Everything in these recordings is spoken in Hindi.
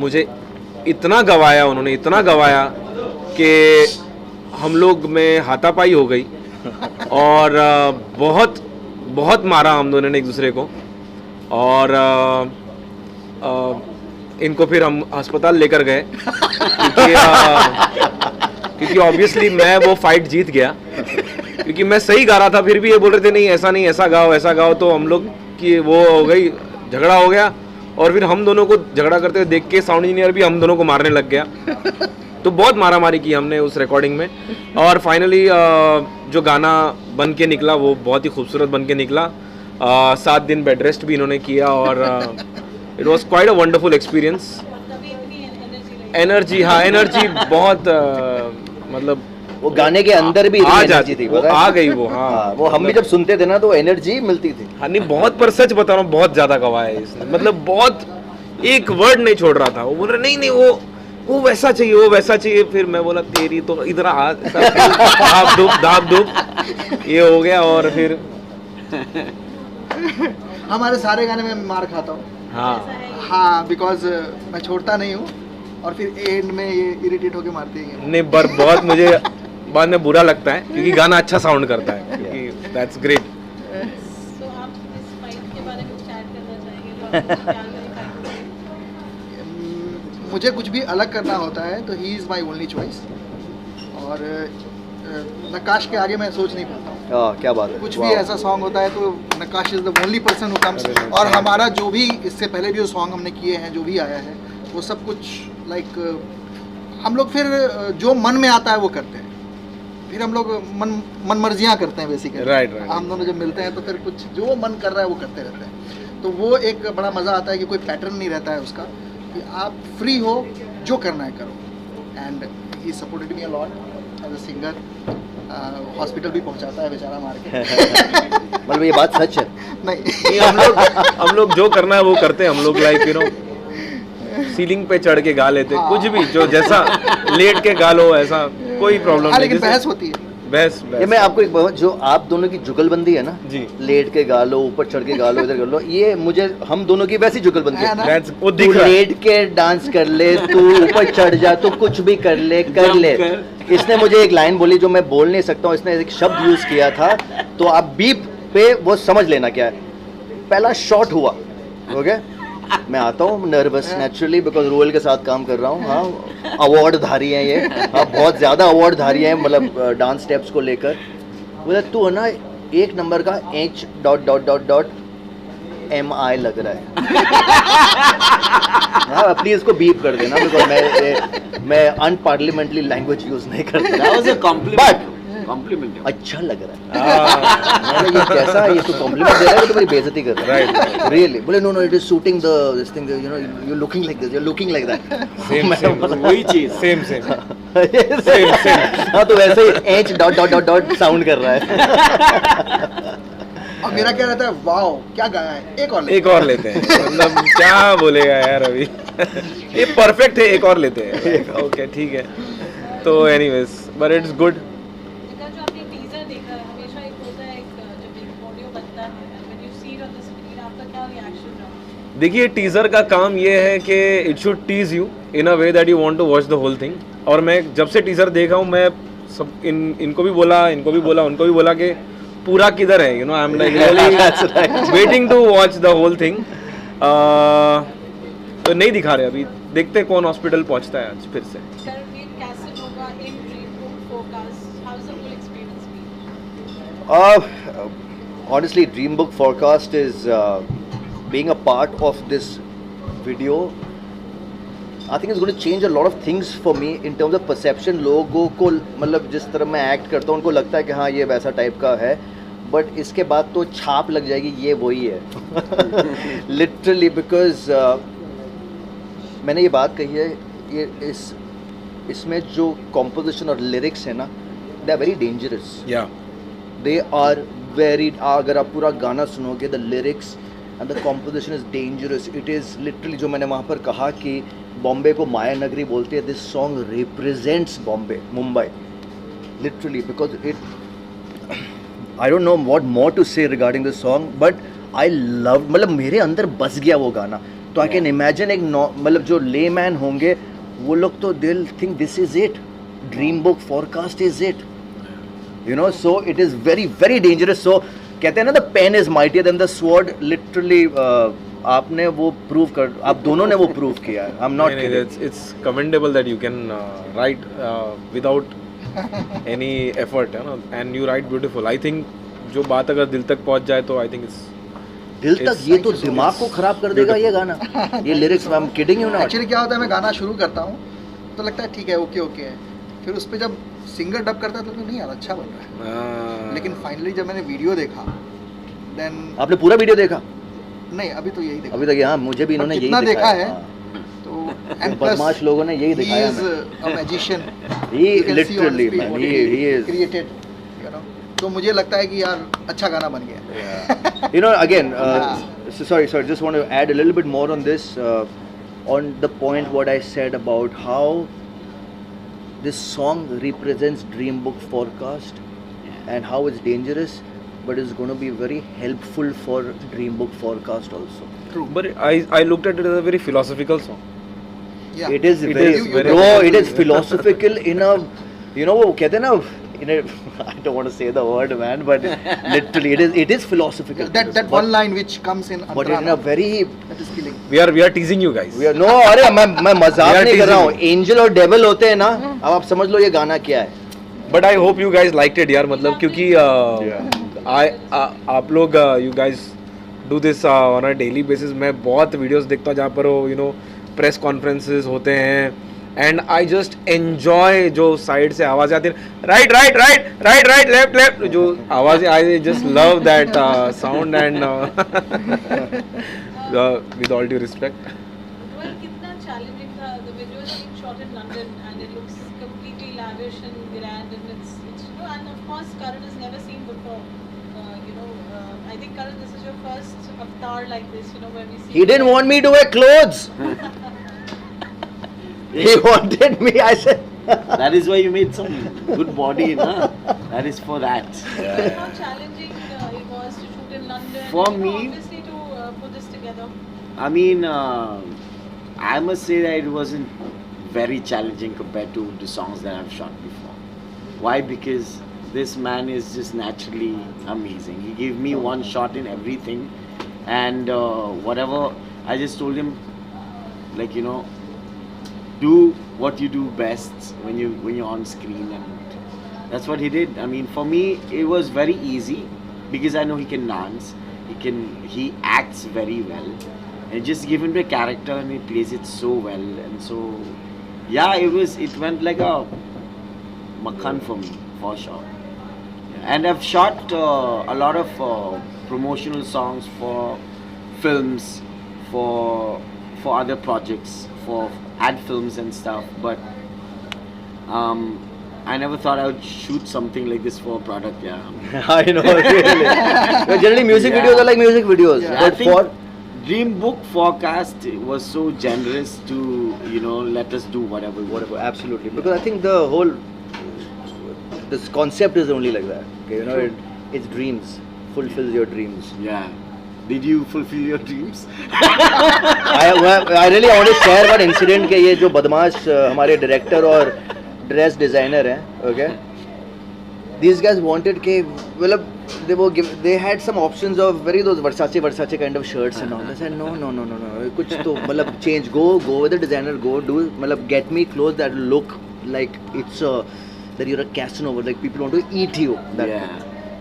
मुझे इतना गवाया उन्होंने, इतना गवाया कि हम लोग में हाथापाई हो गई और बहुत बहुत मारा हम दोनों ने एक दूसरे को। और इनको फिर हम अस्पताल लेकर गए क्योंकि ऑब्वियसली मैं वो फाइट जीत गया, क्योंकि मैं सही गा रहा था, फिर भी ये बोल रहे थे नहीं ऐसा नहीं, ऐसा गाओ ऐसा गाओ। तो हम लोग की वो हो गई, झगड़ा हो गया, और फिर हम दोनों को झगड़ा करते हुए देख के साउंड इंजीनियर भी हम दोनों को मारने लग गया। तो बहुत मारामारी की हमने उस रिकॉर्डिंग में, और फाइनली जो गाना बन के निकला वो बहुत ही खूबसूरत बन के निकला। 7 दिन बेड रेस्ट भी इन्होंने किया, और it was quite a wonderful experience. Energy, हाँ एनर्जी बहुत मतलब वो गाने के अंदर भी आ एनर्जी जाती थी, वो पता है? आ गई वो। हाँ वो हम भी जब सुनते थे ना तो एनर्जी मिलती थी। हाँ नहीं बहुत, पर सच बता रहा हूँ बहुत ज्यादा गवाया है इसने, मतलब बहुत, एक वर्ड नहीं छोड़ रहा था। वो बोल रहा नहीं नहीं वो वैसा चाहिए, वो वैसा चाहिए। फिर मैं बोला तेरी तो इधर आ, धाप धूप ये हो गया। और फिर हमारे सारे गाने में मार खाता हूँ। हाँ बिकॉज मैं छोड़ता नहीं हूँ, और फिर एंड में ये इरिटेट होके मारते हैं। नहीं पर बहुत मुझे बाद में बुरा लगता है, क्योंकि गाना अच्छा साउंड करता है। That's great. तो आप इस फाइट के बारे में चैट करना चाहेंगे? तो क्या मुझे कुछ भी अलग करना होता है तो he is my only choice, और नक्काश के आगे मैं सोच नहीं पाता हूँ। क्या बात है। कुछ भी ऐसा सॉन्ग होता है तो Nakkash is the only person who comes. और हमारा जो भी इससे पहले भी जो सॉन्ग हमने किए हैं, जो भी आया है, वो सब कुछ लाइक हम लोग फिर जो मन में आता है वो करते हैं। फिर हम लोग मन मर्जियाँ करते हैं बेसिकली। राइट। हम दोनों जब मिलते हैं तो फिर कुछ जो मन कर रहा है वो करते रहते हैं। तो वो एक बड़ा मज़ा आता है कि कोई पैटर्न नहीं रहता है उसका, कि आप फ्री हो, जो करना है करो। And he supported me a lot as a singer. Hospital भी पहुंचाता है बेचारा मार के। मतलब ये बात सच है। नहीं हम लोग जो करना है वो करते हैं। हम लोग लाइक यू नो सीलिंग पे चढ़ के गा लेते, कुछ भी जो जैसा लेट के गा लो, ऐसा कोई प्रॉब्लम नहीं। लेकिन बहस होती है। बहस ये मैं आपको एक जो आप दोनों की जुगलबंदी है ना जी, लेट के गा लो, ऊपर चढ़ के गा लो, इधर कर लो, ये मुझे हम दोनों की वैसी जुगलबंदी है। That's- वो तू दिख रहा है। लेट के डांस कर ले, तू ऊपर चढ़ जा, तू कुछ भी कर ले, कर ले। इसने मुझे एक लाइन बोली जो मैं बोल नहीं सकता हूँ, इसने एक शब्द यूज किया था, तो आप बीप पे वो समझ लेना क्या है। पहला शॉट हुआ, ओके, मैं आता हूँ नर्वस नेचुरली बिकॉज रोयल के साथ काम कर रहा हूँ। हाँ अवार्ड धारी हैं ये, हाँ बहुत ज़्यादा अवार्ड धारी हैं, मतलब डांस स्टेप्स को लेकर। बोला तू है ना एक नंबर का H.MI लग रहा है। हाँ प्लीज इसको बीप कर देना बिकॉज मैं अनपार्लियामेंटली लैंग्वेज यूज नहीं करता। That was a compliment. Compliment. अच्छा लग रहा है। ये कैसा, ये तो कॉम्प्लीमेंट दे रहा है, तो मेरी बेइज्जती कर रहा है। रियली बोले no it is shooting this thing, you know you looking like this, you looking like that. Same वही चीज। सेम हाँ तो वैसे ही H.... साउंड कर रहा है। और मेरा क्या रहता है, वाओ क्या गाया है, एक और लेते हैं। मतलब क्या बोलेगा यार अभी। ये परफेक्ट है, एक और लेते हैं। ओके ठीक है। तो एनीवेज बट इट्स गुड। जो आपने टीजर देखा है, हमेशा एक होता है जब एक ऑडियो बनता है, when you see it on the screen, आपका क्या रिएक्शन रहा? देखिए टीजर का काम ये है कि it should tease you in a way that you want to watch the whole thing. और मैं जब से टीजर देखा हूँ, मैं सब इनको भी बोला, उनको भी बोला कि पूरा किधर है, you know I am like really waiting to watch the whole thing. तो नहीं दिखा रहे अभी, देखते कौन हॉस्पिटल पहुंचता है आज फिर से। करंटली कैसे होगा in Dream Book forecast, how is the whole experience been? Honestly, Dream Book Forecast is being a part of this video. I think it's going to change a lot of things for me in terms of perception. लोगों को मतलब जिस तरह मैं एक्ट करता हूँ उनको लगता है कि हाँ ये वैसा टाइप का है, बट इसके बाद तो छाप लग जाएगी ये वही है। लिटरली बिकॉज मैंने ये बात कही है, ये इसमें जो कॉम्पोजिशन और लिरिक्स है ना, they are very dangerous. They are very, अगर आप पूरा गाना सुनोगे, the lyrics and the composition is dangerous. It is literally जो मैंने वहाँ पर कहा कि बॉम्बे को माया नगरी बोलते हैं, this song represents Bombay, Mumbai, literally because it, I don't know what more to say regarding this song, but I love, मतलब मेरे अंदर बस गया वो गाना। तो आई कैन इमेजिन एक मतलब जो लेमैन होंगे वो लोग तो दिल think this is it, dream book forecast is it, you know. So it is very very dangerous. So कहते हैं ना the pen is mightier than the sword. Literally आपने वो प्रूव कर, आप दोनों ने वो प्रूव किया है. I am not kidding. it's commendable that you can write without any effort, है ना, and you write beautiful. I think जो बात अगर दिल तक पहुंच जाए तो I think it's दिल तक ये तो दिमाग को खराब कर देगा ये गाना, ये lyrics. I am kidding you not. Actually क्या होता है, मैं गाना शुरू करता हूँ तो लगता है ठीक है, ओके ओके है, फिर उस पर जब सिंगर डब करता है तो नहीं यार अच्छा बन रहा है. लेकिन फाइनली जब मैंने वीडियो देखा देन. आपने पूरा वीडियो देखा? नहीं, अभी तो यही देखा. अभी तक हाँ, मुझे भी इन्होंने यही जितना देखा दिखाया. है हाँ. तो इन बदमाश लोगों ने यही दिखाया he is a magician. He You can see on literally, his man, face he is. created, you know. तो मुझे लगता है कि यार अच्छा गाना बन गया. You know, again, sorry, just want to add a little bit more on this, on the point what I said about how this song represents Dream Book Forecast and how it's dangerous, but it's going to be very helpful for Dream Book Forecast also. True. but I looked at it as a very philosophical song. Yeah. It is very, is very bro, it is philosophical in a, you know, वो कहते हैं ना, in a, I don't want to say the word, man, but literally it is philosophical. That But- one line which comes in but in a Antarana, very, that is killing. We are teasing you guys. we are, no, अरे मैं मजाक We are नहीं कर रहा हूँ. teasing एंजल और डेविल होते हैं ना, अब आप समझ लो ये गाना क्या है. But I hope you guys liked it यार, मतलब क्योंकि आप लोग you guys do this on a daily basis. मैं बहुत वीडियोस देखता हूँ जहाँ पर वो, you know, प्रेस कॉन्फ्रेंसेस होते हैं, एंड आई जस्ट एंजॉय जो साइड से आवाज़ आती है, right right right right right left left, जो आवाज़, I just love that sound. And with all due respect, Well, कितना challenging था. The video is being shot in London and it looks completely lavish and grand, and it's you know, and of course Karan has never seen before. I think Karan, this is your first avatar like this. You know, where we see. He didn't want me to wear clothes. He wanted me. I said. That is why you made some good body, na? That is for that. How challenging it was to shoot in London. For and, me- obviously to put this together. I mean, I must say that it wasn't very challenging compared to the songs that I've shot before. Why? Because this man is just naturally amazing. He gave me one shot in everything, and whatever, I just told him, like, you know, do what you do best when you're on screen, and that's what he did. I mean, for me, it was very easy because I know he can dance, he acts very well, and just give him the character and he plays it so well, and so yeah, it went like a makhan for me, for sure. And I've shot a lot of promotional songs for films, for other projects, for ad films and stuff, but I never thought I would shoot something like this for a product. Yeah, I know. Really. Generally, music Yeah. videos are like music videos, Yeah. I but think for Dream Book Forecast was so generous to, you know, let us do whatever. whatever, absolutely, because I think the whole this concept is only like that. Okay, you know, it's dreams, fulfills your dreams. Yeah. Did you fulfill your dreams? I really want to share one incident कि ये जो बदमाश हमारे डायरेक्टर और ड्रेस डिजाइनर हैं, okay, these guys wanted कि मतलब they had some options of very those Versace kind of shirts and all. I said no, कुछ तो मतलब change, go with the designer, go do मतलब get me clothes that look like it's that you're a Casanova, like people want to eat you. That Yeah.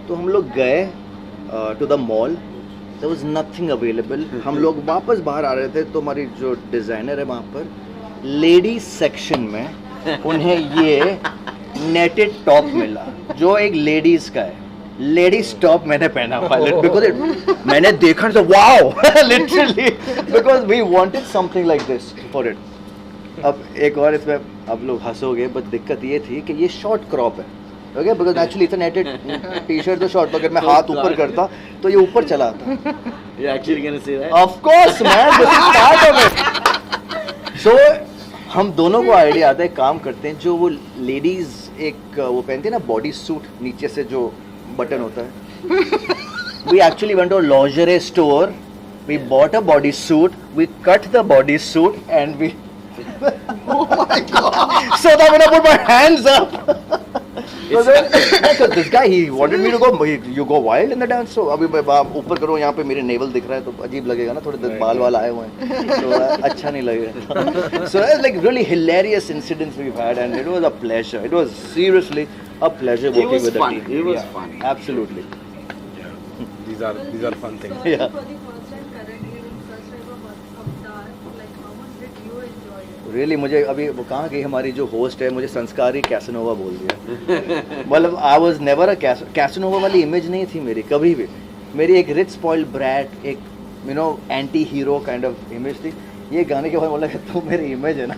तो हम लोग गए to the mall. There was nothing available. हम लोग वापस बाहर आ रहे थे तो हमारी जो डिज़ाइनर है वहाँ पर लेडीज सेक्शन में उन्हें ये नेटेड टॉप मिला जो एक लेडीज का है. लेडीज टॉप मैंने पहना हुआ बिकॉज मैंने देखा तो wow literally because we wanted something like this for it. अब एक और इसमें आप लोग हंसोगे, बट दिक्कत ये थी कि ये शॉर्ट क्रॉप है, okay, because actually it's a knitted T shirt. तो शॉर्ट, तो अगर मैं हाथ ऊपर करता तो ये ऊपर चला आता. You're actually gonna say that? Of course, man, this is part of it. So हम दोनों को आइडिया आता है, काम करते हैं, जो वो लेडीज एक वो पहनती है ना बॉडी सूट, नीचे से जो बटन होता है. We actually went to a lingerie store We bought a bodysuit, we cut the bodysuit, and we. Oh my God. So that when I put my hands up. So this guy, he wanted me to go. You go wild in the dance. So अभी आप ऊपर करो, यहाँ पे मेरे navel दिख रहा है तो अजीब लगेगा ना, थोड़े बाल वाल आए हुए हैं तो अच्छा नहीं लगेगा. So it's like really hilarious incidents we've had, and it was a pleasure. It was seriously a pleasure It working was with the fun. team. It was Yeah, fun. Absolutely. These are fun things. Yeah. For the first time currently in first time of Avatar, like how much did you enjoy it? Really मुझे अभी वो कहाँ गई हमारी जो होस्ट है, मुझे संस्कारी कैसनोवा बोल दिया. मतलब I was never a Casanova वाली इमेज नहीं थी मेरी कभी भी. मेरी एक रिच स्पॉइल्ड ब्रैट, एक anti hero kind of image थी. ये गाने के बाद बोला कि तू मेरी इमेज है ना,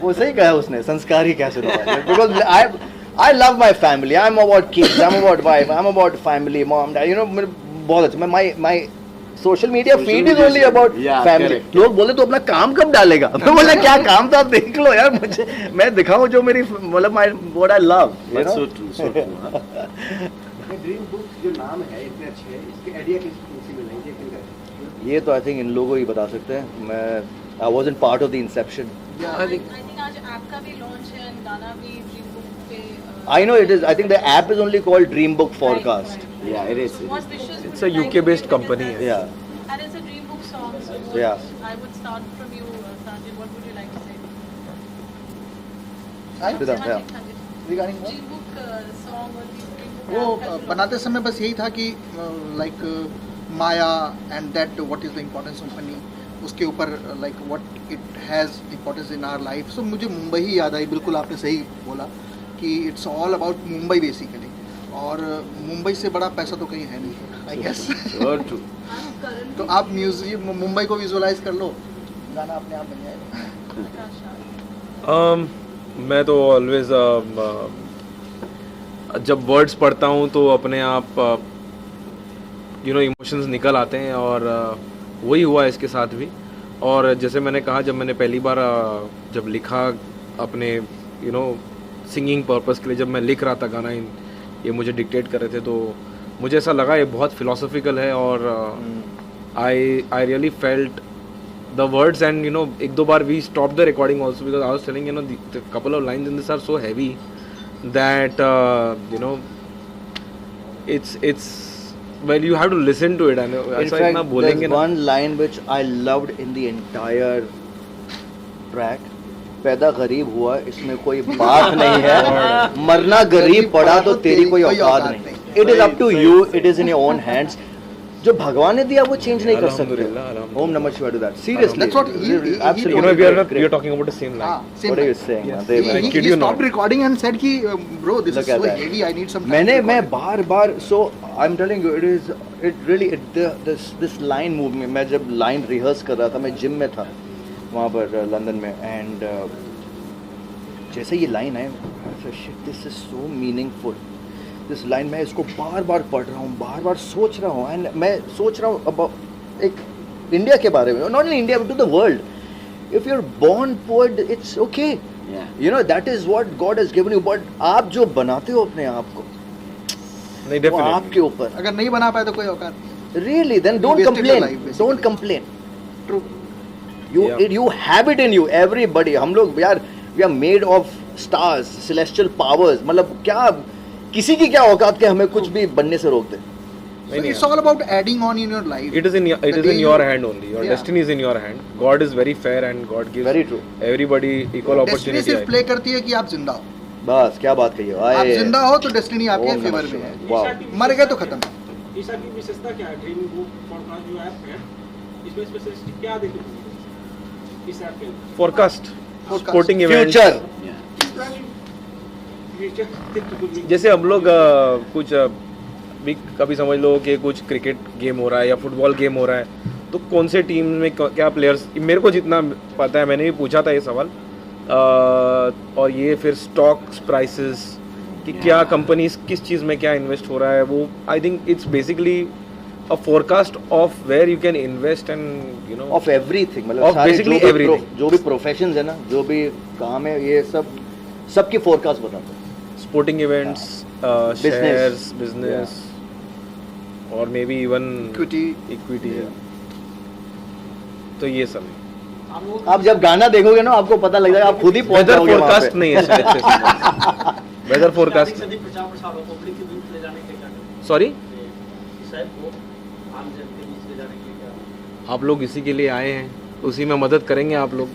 वो सही कहा उसने, संस्कारी Casanova. Because I love my family, I am about kids, I am about wife, I am about family, mom dad, बहुत अच्छा. My social media Social feed is media only say- about Yeah, family. correct. लोग बोले तो अपना काम कब डालेगा. मैं बोला क्या काम था, आप देख लो यार, मुझे मैं दिखाऊं जो मेरी मतलब my what I love. But so true, so true. huh? Dream book जो नाम है इतने अच्छे हैं, इसके आइडिया किसी में नहीं है. ये तो आई थिंक इन लोगों ही बता सकते हैं. मैं I wasn't part of the Inception. I think आज ऐप का भी लॉन्च है and गाना भी ड्रीम बुक पे I know it is, I think the app is only called dream book forecast. Yeah, it is. What wishes would It's a you like UK based to get company, with yeah. this? And it's a dream book song, so what, Yeah. I would start from you, Sanjay. What would you like to say? Siddharth, yeah. Sanjay. Regarding what? Dream book song or the dream book वो app का जो बनाते launch समय बस यही था कि like Maya and that what is the importance of money, उसके ऊपर like what it has importance in our life. So मुझे मुंबई ही याद आई. बिल्कुल आपने सही बोला कि it's all about Mumbai basically, और मुंबई से बड़ा पैसा तो कहीं है नहीं, आई गेस. So true. तो आप म्यूजियम मुंबई को विजुअलाइज कर लो, गाना अपने आप बन जाएगा. प्रकाश राज. मैं तो ऑलवेज जब वर्ड्स पढ़ता हूँ तो अपने आप इमोशंस निकल आते हैं, और वही हुआ इसके साथ भी. और जैसे मैंने कहा, जब मैंने पहली बार जब लिखा अपने सिंगिंग पर्पस के लिए, जब मैं लिख रहा था गाना, ये मुझे डिक्टेट कर रहे थे, तो मुझे ऐसा लगा ये बहुत फिलोसॉफिकल है. और I really felt the words, and एक दो बार we stopped the recording also because I was telling the couple of lines in this are so heavy that it's well, you have to listen to it. And In ऐसा fact, इतना बोलेंगे there's ना. one line which I loved in the entire track. पैदा गरीब हुआ, इसमें कोई बात नहीं है. मरना गरीब पड़ा तो तेरी कोई औकात नहीं. It is up to you. It is in your own hands. जो भगवान ने दिया वो चेंज नहीं कर सकते. अल्हम्दुलिल्लाह, अल्हम्दुलिल्लाह. ओम नमः शिवाय to that. Seriously. That's what he Absolutely. We are not, great. we are talking about the same line. हाँ, same What are you line. saying? Yes. man? They- I He kid you stopped not. recording and said कि bro, this Look is at so that. heavy. I need some time. मैंने to मैं record it. Bar bar so I'm telling you it really this line moved me. मैं जब line rehearse कर रहा था, मैं जिम में था वहाँ पर लंदन में, and जैसे ये line है, shit, this is so meaningful. This line मैं इसको बार बार पढ़ रहा हूँ, बार बार सोच रहा हूँ, and मैं सोच रहा हूँ about एक इंडिया के बारे में, not only India but to the world. If you're born poet, it's okay. Yeah. That is what God has given you. But आप जो बनाते हो अपने आप को, नहीं, वो definitely. आपके ऊपर. अगर नहीं बना पाए तो कोई औकात नहीं. Really, then don't wasted your complain. life, basically. Don't complain. True. Yeah. You have it in you. Everybody. हम लोग यार, we are made of stars, celestial powers. मतलब क्या, किसी की क्या औकात के हमें कुछ भी बनने से रोक दे. So नहीं, it's all about adding on in your life. It is in The day your you- hand only. Your Yeah. destiny is in your hand. God is very fair and God gives Very true. everybody equal Destiny opportunity. सिर्फ प्ले करती है कि आप जिंदा हो. बस क्या बात कही हो. आप जिंदा हो तो डेस्टिनी आपके ओम फेवर नमः में है. शिवाय. Wow. मर गए तो खत्म. ईशा की विशेषता क्या है? ड्रीम बुक पॉडकास्ट जो ऐप है, इसमें स्पेशलिस्ट क्या देखते इस ऐप के अंदर? Forecast. Forecast. Sporting events. Future. Yeah. किस तरह की फ्यूचर जैसे हम लोग कुछ भी कभी समझ लो कि कुछ क्रिकेट गेम हो रहा है या फुटबॉल गेम हो रहा है, तो कौन से टीम में क्या प्लेयर्स, मेरे को जितना पता है, मैंने भी पूछा था ये सवाल. और ये फिर स्टॉक्स प्राइसेस कि क्या कंपनीज किस चीज़ में क्या इन्वेस्ट हो रहा है, वो I think it's basically a forecast of where you can invest and Of everything. मतलब Of सारे basically जो भी everything. जो भी प्रोफेशंस है ना, जो भी काम है, ये सबकी फोरकास्ट बताते हैं. स्पोर्टिंग इवेंट्स, शेयर्स, बिजनेस, और may be even Equity. Equity. तो ये सब है। आप लोगों आप जब गाना देखोगे ना आपको पता लग जाएगा, आप खुद ही पहुंच वेदर जाओगे वहाँ फोरकास्ट पे। नहीं है शायद से वेदर फोरकास्ट से अधिक प्रचार प्रसार हो पब्लिक के बीच ले जाने के लिए क्या करें? सॉरी शायद वो आम जन के बीच ले जाने के लिए क्या आप लोग इसी के लिए आए हैं, उसी में मदद करेंगे आप लोग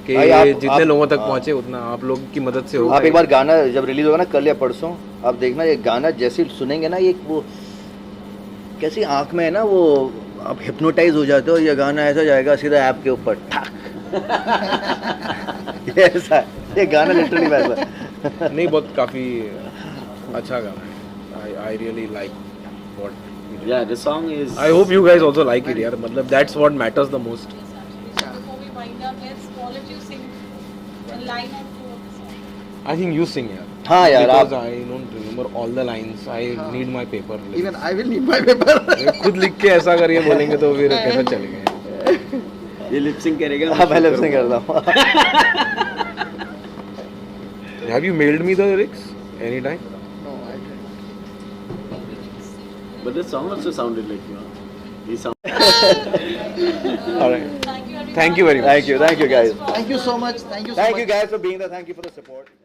कि भाई, जितने आप- लोगों तक हाँ। पहुंचे उतना आप लोग की मदद से होगा। आप एक बार गाना जब रिलीज होगा ना कल या परसों, आप देखना ये गाना जैसे ही सुनेंगे ना, ये वो कैसी आंख में है ना, वो आप हिप्नोटाइज हो जाते हो, ये गाना ऐसा जाएगा सीधा ऐप के ऊपर ठाक। ये ऐसा है, ये गाना लिटरली वैसा है। नहीं बहुत काफ़ी अच्छा गाना है। I really like what Yeah, the song is. I hope you guys also like it यार, मतलब that's what matters the most. Yes, actually. So before we wind up, let's all of you sing a line or two of the song. I think you sing यार। हाँ यार, बिकॉज़ आप- I don't remember all the lines, I need my paper. Even I will need my paper. खुद लिख के ऐसा करिए बोलेंगे तो फिर कैसे चलेगा। ये लिप सिंक करेगा। हाँ मैं लिप सिंक करता हूँ। Have you meld me the lyrics any time? But the song also sounded like you. He sound. Alright, Thank you, everyone. Thank you very much. Thank you guys. Thank you so much. Thank you so Thank much. you guys for being there. Thank you for the support.